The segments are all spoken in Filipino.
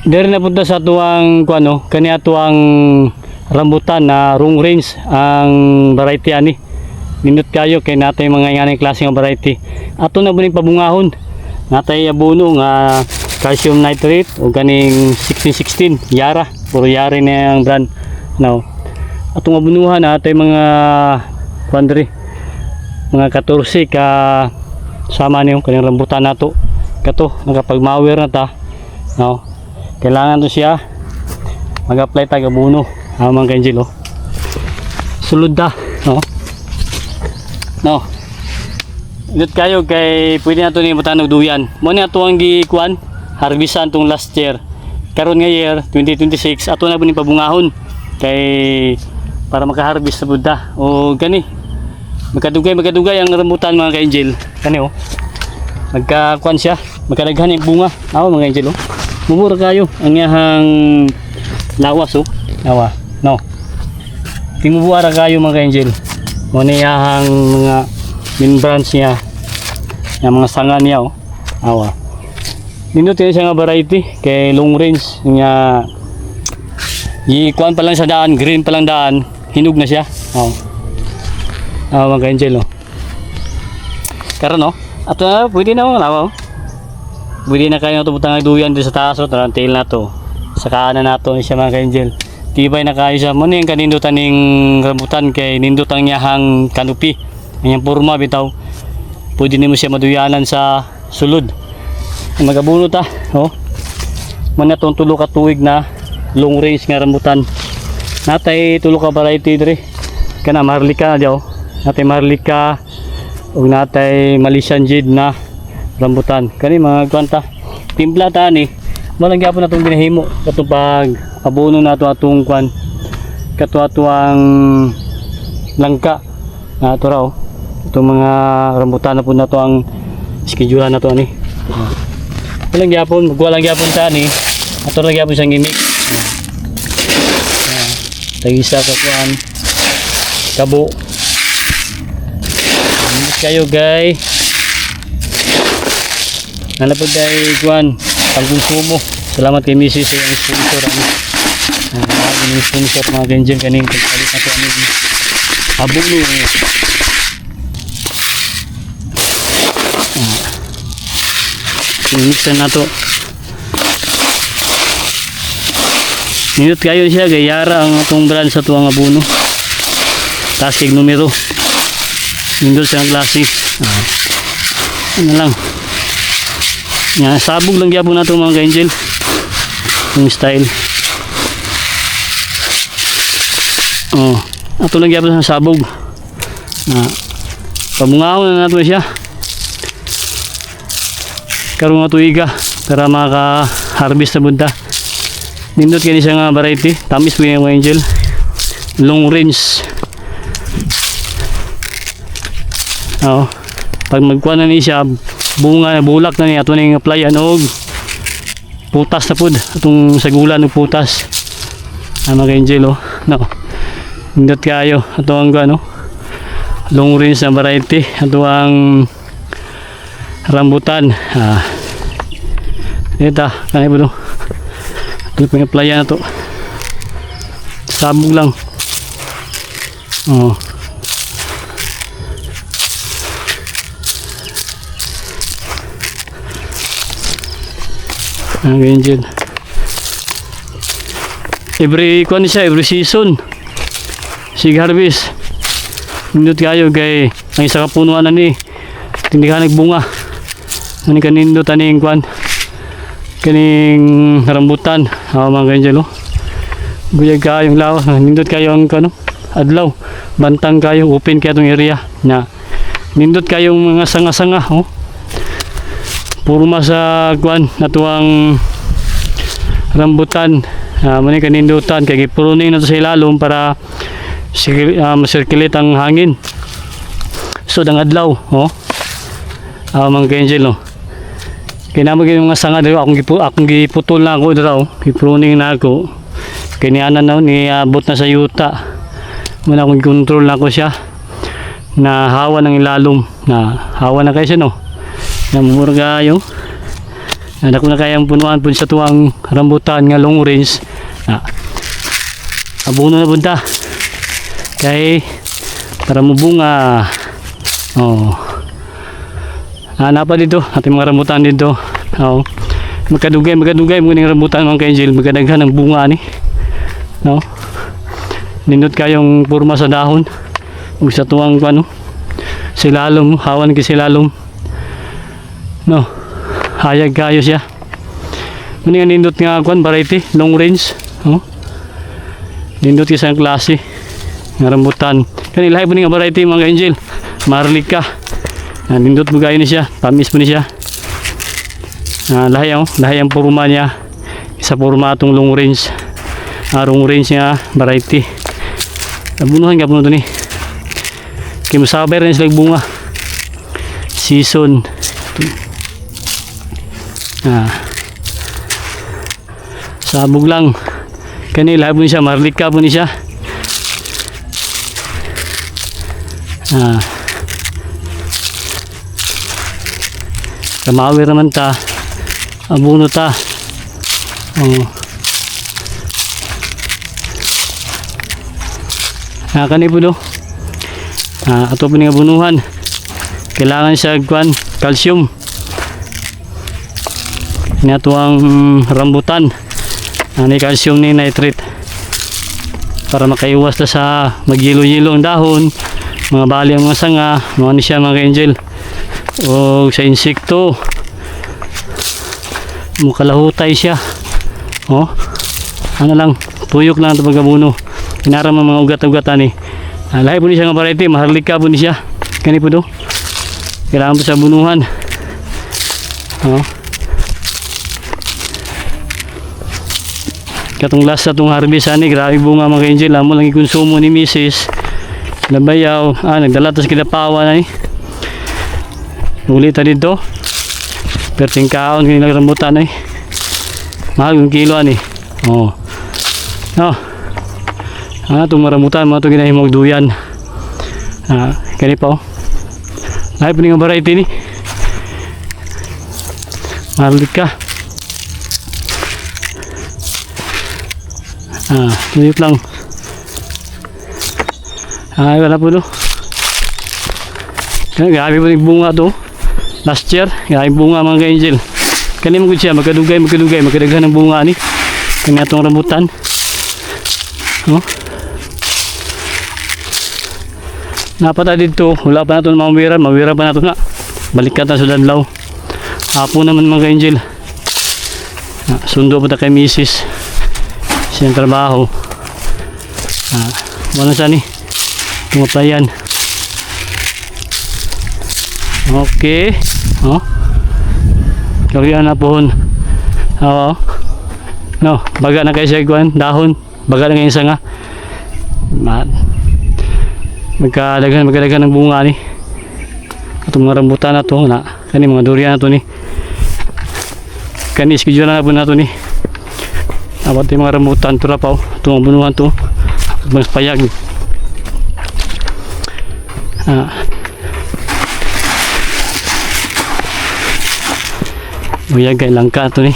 Dari na punta sa tuwang kuano, kaniya tuwang rambutan na long range ang variety ani. Nindot kayo kay natay mga yanay klase nga variety. Ato na buning pabungahon. Natay abono nga calcium nitrate o kaning 1616 Yara, puro Yara na ang brand. No. Atong abunuhan natay mga kuandre mga 14 ka sama niyo kaning rambutan nato. Kato nakapagmawer na ta. No. Kailangan to siya mag-apply tag abono mga ka-angel oh. Sulod ta no. No. Indot kayo kay pwede na to ni butanog duyan. Mo ni ato ang gikuan harvestan tong last year. Karon nga year 2026 ato na buning pabungahon kay para maka-harvest sa buda o gani. Magkadugay ang rambutan mga ka-angel. Kani oh. Magkakuan siya, magkadaghan ang bunga. Aw mga ka-angel oh. Mumura kayo ang yahang lawas oh. Awa. No. Timubuara kayo mga ka-angel. Mo ni yahang mga main branch niya. Yang mga sanga niya oh. Awa. Nindot siya nga variety kay long range niya. Kuan pa lang sa daan, green pa lang daan, hinog na siya. Oh. Mga ka-angel oh. Karon oh. Ato na pwede na mga lawa oh. Pwede na kayo butang duyan din sa taas o tail na to. Sa kanan na to siya mga ka-angel. Tibay na kayo siya. Muna yung kanindutan ng rambutan kay nindutang niyahang kanupi. Ang purma bitaw. Pwede nimo siya maduyanan sa sulod. Magabuno ta. Oh. Muna itong tulo ka tuig na long range nga rambutan. Natay tulo ka variety dre. Kana Marlika na diyaw. Natay Marlika. O natay Malaysian Jade na rambutan. Kani mga kwanta timpla ta ni walang gyapon natong binahimo katong pag abono nato atong kwan katuang langka na ato raw itong mga rambutan na po nato ang schedule nato ani. Walang gyapon ta ni ato ra gyapon sang gimik. Tagisa ka kwan kabo. Kayo guys. Nalapod ay kuan pangkonsumo. Salamat kay Mrs. sa iyang sponsor ang sponsor mga ganyan kaning pagpalit nato ani abono. Mixan nato. Nindot kayo siya kay Yara ang atong brand sa tuwang abono. Tasig numero. Nindot siyang klase. Ano lang. Nga, sabog lang gyapon nato mga ka-angel. Yung style. Oh, ato lang gyapon sa sabog. Pabungahon na nato siya. Karon nga tuiga para maka-harvest sa bunda. Nindot kini siya nga variety. Tamis po yung mga angel. Long range. Oh, pag magkuha na ni siya bunga na bulak na niya ato ning applyan og putas na pud atong sagulan og putas mga ka-angel oh. No. Indot kayo ato ang ano long range na variety ato ang rambutan. Ito kanay po ito pang applyan na to sabog lang oh. Ang ganyan. Every season sig harvest. Nindot kayo kay ang isa ka punuan na ni hindi ka nagbunga. Ani kanindot aning kwan kaning rambutan. Mga ganyan oh. Guyag kayong lawas. Nindot kayo ang kano adlaw. Bantang kayo open kaya tong area na nindot kayong mga sanga-sanga oh. Puro masa kuan natuang rambutan mani kanindutan kay pruning na to sa ilalom para ma-circulate ang hangin. So dang adlaw oh. Mga ka-angel no. Kay namo gyud mga sanga dito akong giputol na ako dito oh. Gipruning na ako. Kay nianan na ni abot na sa yuta. Muna akong control na ako siya na hawa ng ilalom na hawa na kayo siya no. Namumura kayo Dako na kayang punuan po sa tuwang rambutan nga long range. Abono na punta. Kay para mubunga. Oh. Napa dito, ating mga rambutan dito. Oh. Magkadugay mo ng rambutan mga ka-angel, magkadaghan ng bunga ni. No? Nindot kayong purma sa dahon. Ug sa tuwang ano, silalom, hawan kay silalom. No. Hayag kayo siya. Muni nga nindot nga kwan variety, long range. Oh. Nindot isang klase nga rambutan. Kani lahi po nga variety mga ka-angel. Marlika. Nindot mo kayo ni siya, tamis mo ni siya. Lahi ang purma niya. Isa purma atong long range. Long range nga variety. Nabunuhan ka po ito ni. Kaya masabay rin sila bunga. Season. Sabog lang. Kani lahi po ni siya, marlika po ni siya. Kamawir naman ta, abuno ta. Kani po do. Ato po nga bunuhan. Kailangan siya kwan, calcium. Nga ito ang rambutan. Ni calcium ni nitrate. Para makaiwas na sa magyilo-yilo ang dahon. Mga bali ang mga sanga, mga siya mga ka-angel. O sa insekto. Mukalahutay siya. Ano lang, tuyok lang ito pagkabuno. Inaram ang mga ugat-ugatan ni. Lahi po niya nga variety, maharlika po niya. Kani po do. Kailangan po sa bunuhan. Katong last sa itong harvest ani, grabe bunga mga ka-angel. Amo lang ikonsumo ni Mrs. Labayaw, nagdala tas kinapawa na ni. Ulit dito. Perting kaon kini rambutan ay. Mahal yung kilo ani. Itong rambutan mo ito ginahimog duyan. Kani pa Lahi po nga variety ni. Marlika. Tulit lang. Wala po do. Grabe po yung bunga to. Last year, grabe bunga mga ka-angel. Kani mo siya, magkadugay, magkadaghan ng bunga ni. Kani atong rambutan. Napata dito, wala pa nato mawira pa nato na. Balikat na sa dadlaw. Hapon naman mga ka-angel. Sundo pa ta kay Mrs. Siyang trabaho. Wala siya ni. Tumaplayan. Okay. Kariyan na pohon. No, baga na kayo siya iguan, dahon. Baga na kayo sanga. Magkadaghan ng bunga ni. Itong mga rambutan na to, kani mga durian na to ni. Kani schedule na po na to ni. Dapat yung mga rambutan, ito na pa. Itong bunuhan to. Mas payag. Uyag kay langka ito ni.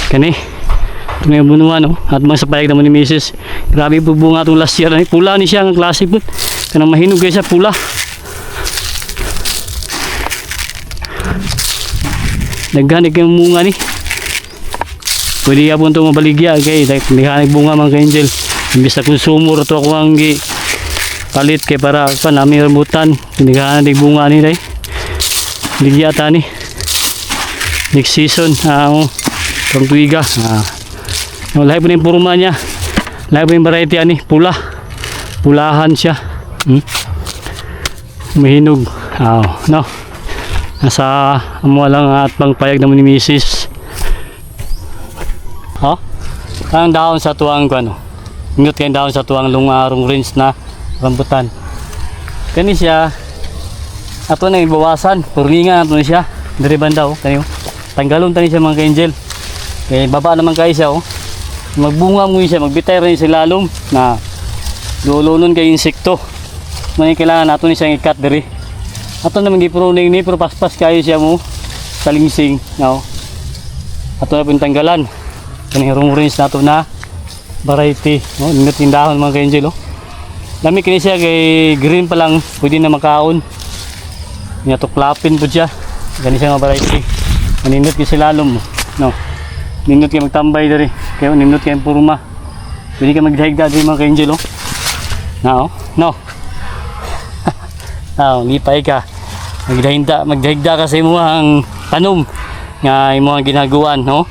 Kani. Ito na yung bunuhan at mga sapayag naman ni Mrs. Grabe po bunga itong last year. Pula ni siya ang klase po. Kanang mahinog kayo sa pula. Naghanig yung bunga ni. Pwede ka po ito mabaligya. Okay, naghanig bunga mga ka-angel. Imbis na konsumo ito ako ang palit kay para namin rambutan. Naghanig bunga ni day. Ligya ata ni. Next season, pang tuiga. Lahi po na yung purma niya. Lahi po yung variety ani, pula. Pulahan siya. Mahinog. No. Nasa amo lang at pangpayag naman ni Mrs. Ang daon sa tuwang Ingot kayo daon sa tuwang lungarong range na rambutan. Kani siya ato na ibawasan. Purlingan ato na siya. Dari banda kanyo. Tanggalon tani siya mga ka-angel. Kaya baba naman kayo siya Magbunga mo siya, magbitay rin sa lalom na lulunon kay insekto. May kailangan nato ni siyang ikat diri. Ato naman gipruning ni pero paspas kayo siya mo sa lingsing, ato na pong tanggalan kaning wrong range nato na variety, no? Nindot yung dahon mga ka-angel, oh. Lami kini siya kay green pa lang, pwede na makaon. Nya to klapin po siya. Gani siya nga variety. Nindot kay silalom, no. Nindot kay magtambay diri. Kaya nindot kay purma. Pwede ka magdahigda diri mga ka-angel, oh. Now, no. Now, lipay ka. Magdahigda ka sa imo ang tanom nga imo ang ginagawan, no.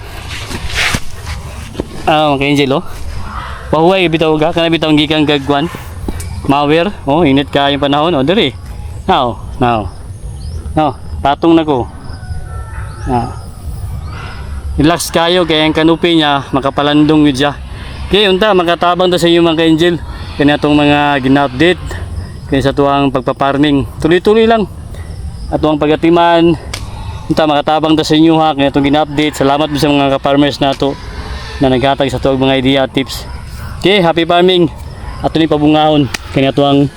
Mga ka-angel, oh. Pahuway bitaw ka kana bitaw gikan gagwan. Mawer, oh, init ka yung panahon, oh, diri. Now. No, patong na ko. Relax kayo kaya ang kanupi niya makapalandong yun siya. Kaya unta makatabang ta sa inyo mga ka-angel. Kaya itong mga gina-update kaya sa tuwang pagpaparming. Tuloy-tuloy lang. At tuwang pagatiman. Unta makatabang ta sa inyo ha kaya itong gina-update. Salamat sa mga ka-farmers na to na naghatag sa tuwang mga idea at tips. Okay, happy farming. Ato ni pabungahon kanya to ang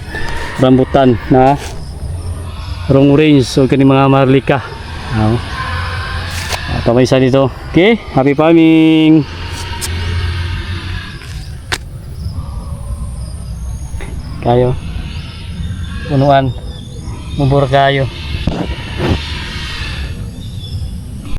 rambutan na wrong range so kani mga marlika. Ato may isa dito. Okay, happy farming. Kayo. Punuan. Mubur kayo.